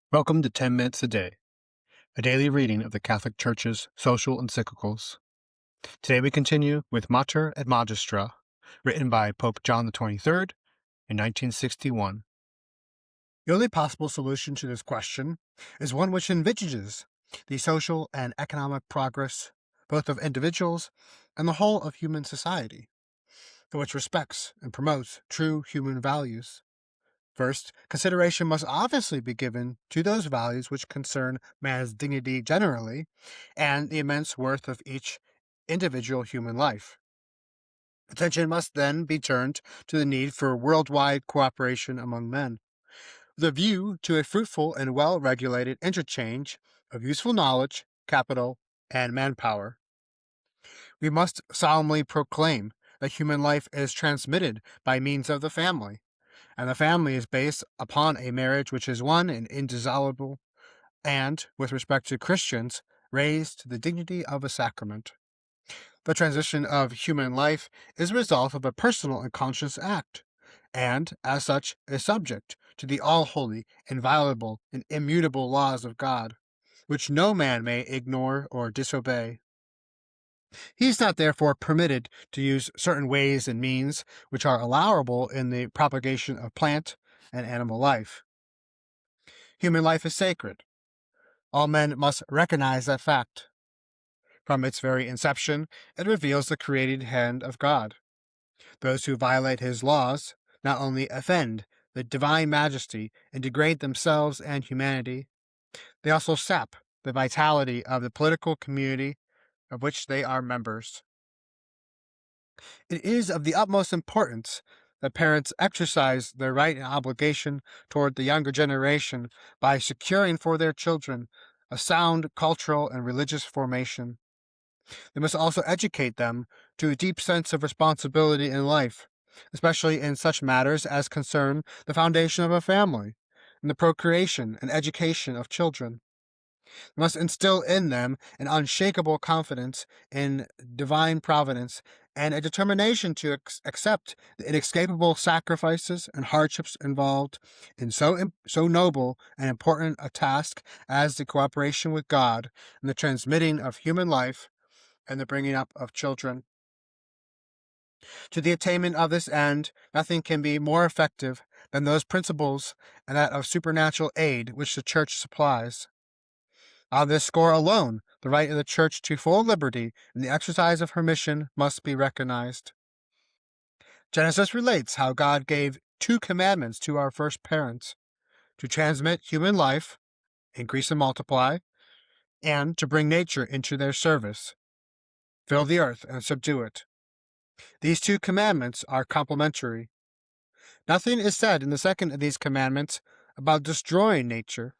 Welcome to 10 Minutes a Day, a daily reading of the Catholic Church's social encyclicals. Today we continue with Mater et Magistra, written by Pope John XXIII in 1961. The only possible solution to this question is one which envisages the social and economic progress both of individuals and the whole of human society, and which respects and promotes true human values. First, consideration must obviously be given to those values which concern man's dignity generally and the immense worth of each individual human life. Attention must then be turned to the need for worldwide cooperation among men, with a view to a fruitful and well-regulated interchange of useful knowledge, capital, and manpower. We must solemnly proclaim that human life is transmitted by means of the family, and the family is based upon a marriage which is one and indissoluble, and, with respect to Christians, raised to the dignity of a sacrament. The transition of human life is the result of a personal and conscious act, and, as such, is subject to the all-holy, inviolable, and immutable laws of God, which no man may ignore or disobey. He is not therefore permitted to use certain ways and means which are allowable in the propagation of plant and animal life. Human life is sacred. All men must recognize that fact. From its very inception, it reveals the created hand of God. Those who violate his laws not only offend the divine majesty and degrade themselves and humanity, they also sap the vitality of the political community of which they are members. It is of the utmost importance that parents exercise their right and obligation toward the younger generation by securing for their children a sound cultural and religious formation. They must also educate them to a deep sense of responsibility in life, especially in such matters as concern the foundation of a family and the procreation and education of children. They must instill in them an unshakable confidence in divine providence and a determination to accept the inescapable sacrifices and hardships involved in so noble and important a task as the cooperation with God and the transmitting of human life and the bringing up of children. To the attainment of this end, nothing can be more effective than those principles and that of supernatural aid which the Church supplies. On this score alone, the right of the Church to full liberty in the exercise of her mission must be recognized. Genesis relates how God gave 2 commandments to our first parents: to transmit human life, increase and multiply, and to bring nature into their service, fill the earth and subdue it. These 2 commandments are complementary. Nothing is said in the second of these commandments about destroying nature.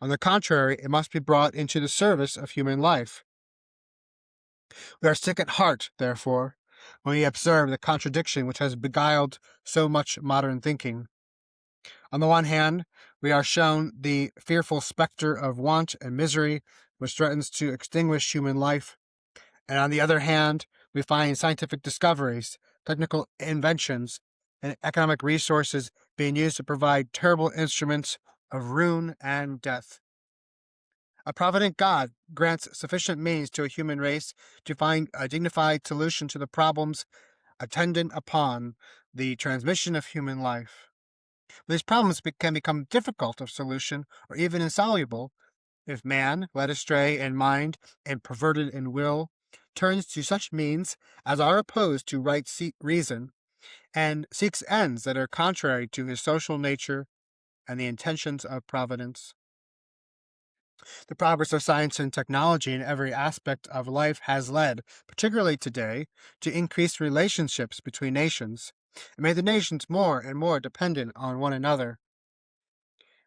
On the contrary, it must be brought into the service of human life. We are sick at heart, therefore, when we observe the contradiction which has beguiled so much modern thinking. On the one hand, we are shown the fearful specter of want and misery which threatens to extinguish human life, and on the other hand, we find scientific discoveries, technical inventions, and economic resources being used to provide terrible instruments of ruin and death. A provident God grants sufficient means to a human race to find a dignified solution to the problems attendant upon the transmission of human life. These problems can become difficult of solution or even insoluble if man, led astray in mind and perverted in will, turns to such means as are opposed to right reason and seeks ends that are contrary to his social nature and the intentions of providence. The progress of science and technology in every aspect of life has led, particularly today, to increased relationships between nations, and made the nations more and more dependent on one another.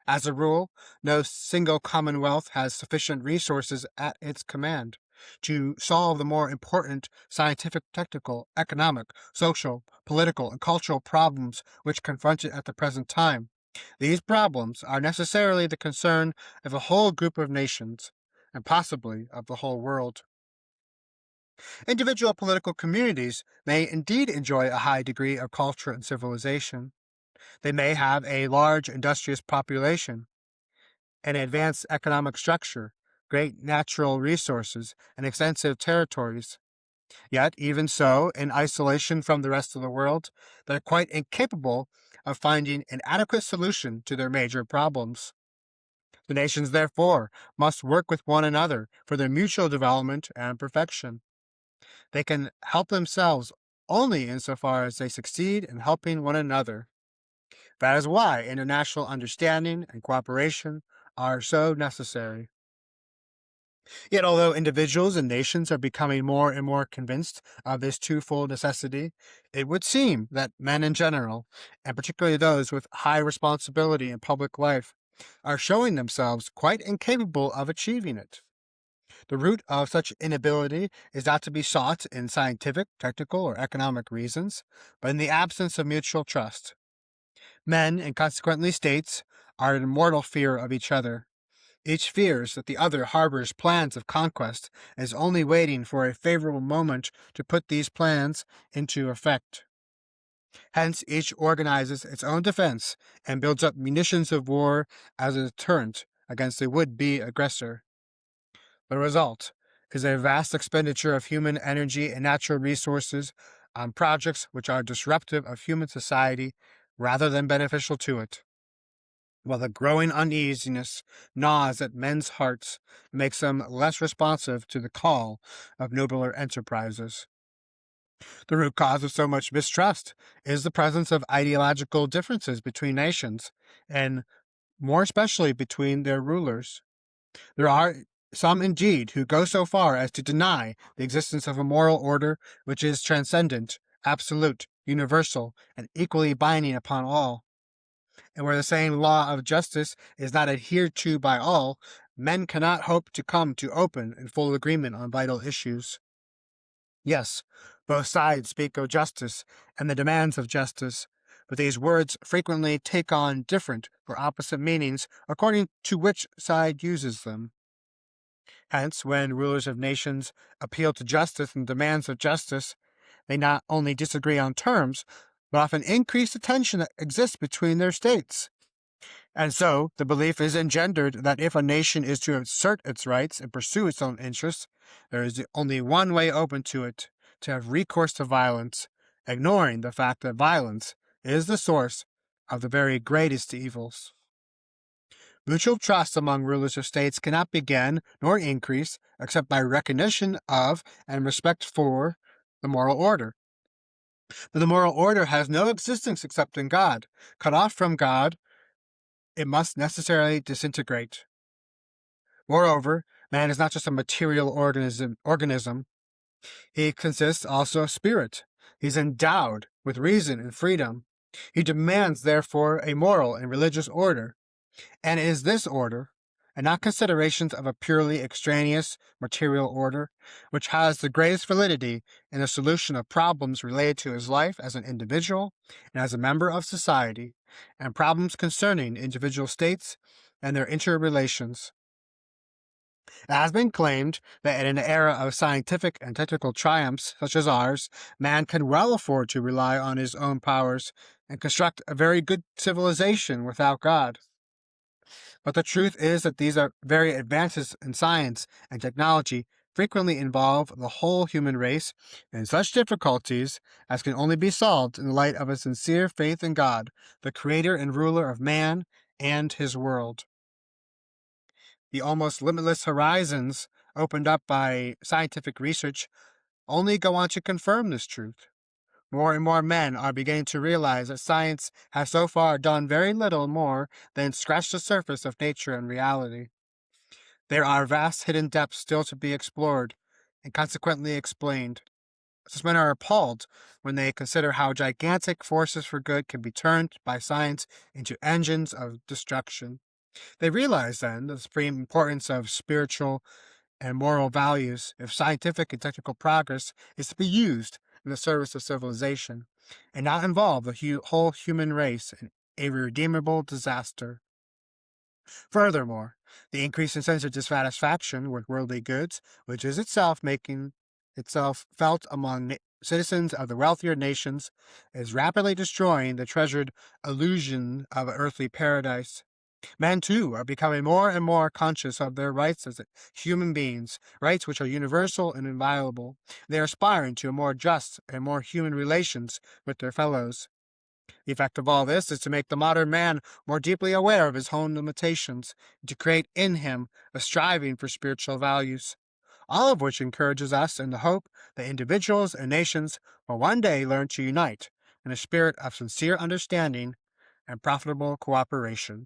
As a rule, no single commonwealth has sufficient resources at its command to solve the more important scientific, technical, economic, social, political, and cultural problems which confront it at the present time. These problems are necessarily the concern of a whole group of nations, and possibly of the whole world. Individual political communities may indeed enjoy a high degree of culture and civilization. They may have a large industrious population, an advanced economic structure, great natural resources, and extensive territories. Yet, even so, in isolation from the rest of the world, they're quite incapable of finding an adequate solution to their major problems. The nations, therefore, must work with one another for their mutual development and perfection. They can help themselves only insofar as they succeed in helping one another. That is why international understanding and cooperation are so necessary. Yet, although individuals and nations are becoming more and more convinced of this twofold necessity, it would seem that men in general, and particularly those with high responsibility in public life, are showing themselves quite incapable of achieving it. The root of such inability is not to be sought in scientific, technical, or economic reasons, but in the absence of mutual trust. Men, and consequently states, are in mortal fear of each other. Each fears that the other harbors plans of conquest and is only waiting for a favorable moment to put these plans into effect. Hence, each organizes its own defense and builds up munitions of war as a deterrent against a would-be aggressor. The result is a vast expenditure of human energy and natural resources on projects which are disruptive of human society rather than beneficial to it, while the growing uneasiness gnaws at men's hearts and makes them less responsive to the call of nobler enterprises. The root cause of so much mistrust is the presence of ideological differences between nations, and more especially between their rulers. There are some indeed who go so far as to deny the existence of a moral order which is transcendent, absolute, universal, and equally binding upon all. And where the same law of justice is not adhered to by all, men cannot hope to come to open and full agreement on vital issues. Yes, both sides speak of justice and the demands of justice, but these words frequently take on different or opposite meanings according to which side uses them. Hence, when rulers of nations appeal to justice and demands of justice, they not only disagree on terms, but often increase the tension that exists between their states. And so, the belief is engendered that if a nation is to assert its rights and pursue its own interests, there is only one way open to it, to have recourse to violence, ignoring the fact that violence is the source of the very greatest evils. Mutual trust among rulers of states cannot begin nor increase except by recognition of and respect for the moral order. But the moral order has no existence except in God. Cut off from God, it must necessarily disintegrate. Moreover, man is not just a material organism. He consists also of spirit. He's endowed with reason and freedom. He demands, therefore, a moral and religious order. And it is this order, and not considerations of a purely extraneous material order, which has the greatest validity in the solution of problems related to his life as an individual and as a member of society, and problems concerning individual states and their interrelations. It has been claimed that in an era of scientific and technical triumphs such as ours, man can well afford to rely on his own powers and construct a very good civilization without God. But the truth is that these very advances in science and technology frequently involve the whole human race in such difficulties as can only be solved in the light of a sincere faith in God, the creator and ruler of man and his world. The almost limitless horizons opened up by scientific research only go on to confirm this truth. More and more men are beginning to realize that science has so far done very little more than scratch the surface of nature and reality. There are vast hidden depths still to be explored and consequently explained. Such men are appalled when they consider how gigantic forces for good can be turned by science into engines of destruction. They realize then the supreme importance of spiritual and moral values if scientific and technical progress is to be used in the service of civilization, and not involve the whole human race in irredeemable disaster. Furthermore, the increase in sense of dissatisfaction with worldly goods, which is itself making itself felt among citizens of the wealthier nations, is rapidly destroying the treasured illusion of earthly paradise. Men, too, are becoming more and more conscious of their rights as human beings, rights which are universal and inviolable. They are aspiring to a more just and more human relations with their fellows. The effect of all this is to make the modern man more deeply aware of his own limitations, and to create in him a striving for spiritual values, all of which encourages us in the hope that individuals and nations will one day learn to unite in a spirit of sincere understanding and profitable cooperation.